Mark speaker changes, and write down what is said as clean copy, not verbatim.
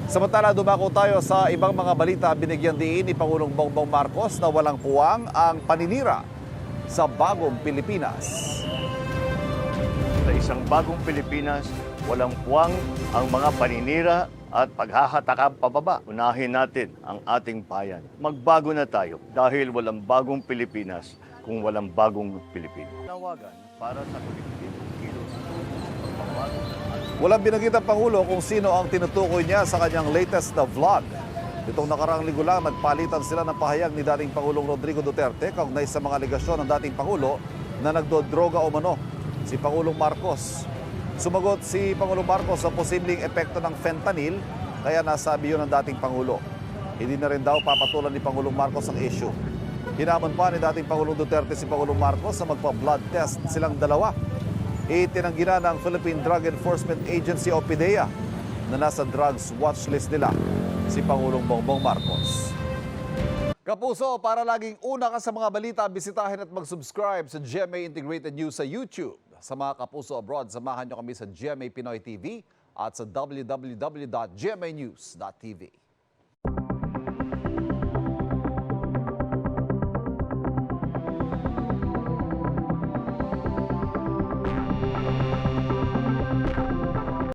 Speaker 1: Samantala, dumako tayo sa ibang mga balita. Binigyan diin ni Pangulong Bongbong Marcos na walang puwang ang paninira sa bagong Pilipinas.
Speaker 2: Sa isang bagong Pilipinas, walang puwang ang mga paninira at paghahatakang pababa. Unahin natin ang ating bayan. Magbago na tayo dahil walang bagong Pilipinas kung walang bagong Pilipino. Nawagan para sa kolektibong kilos. Pagbabago ng ating
Speaker 1: Walang binanggit ang Pangulo kung sino ang tinutukoy niya sa kanyang latest na vlog. Itong nakaraang linggo lang, nagpalitan sila ng pahayag ni dating Pangulong Rodrigo Duterte kaugnay sa mga aligasyon ng dating Pangulo na nagdodroga o mano si Pangulong Marcos. Sumagot si Pangulong Marcos sa posibleng epekto ng fentanyl, kaya nasabi yun ng dating Pangulo. Hindi na rin daw papatulan ni Pangulong Marcos ang issue. Hinamon pa ni dating Pangulong Duterte si Pangulong Marcos na magpa-blood test silang dalawa. Itinanggi na ng Philippine Drug Enforcement Agency o PDEA na nasa drugs watch list nila si Pangulong Bongbong Marcos. Kapuso, para laging una ka sa mga balita, bisitahin at mag-subscribe sa GMA Integrated News sa YouTube. Sa mga kapuso abroad, samahan nyo kami sa GMA Pinoy TV at sa www.gmanews.tv.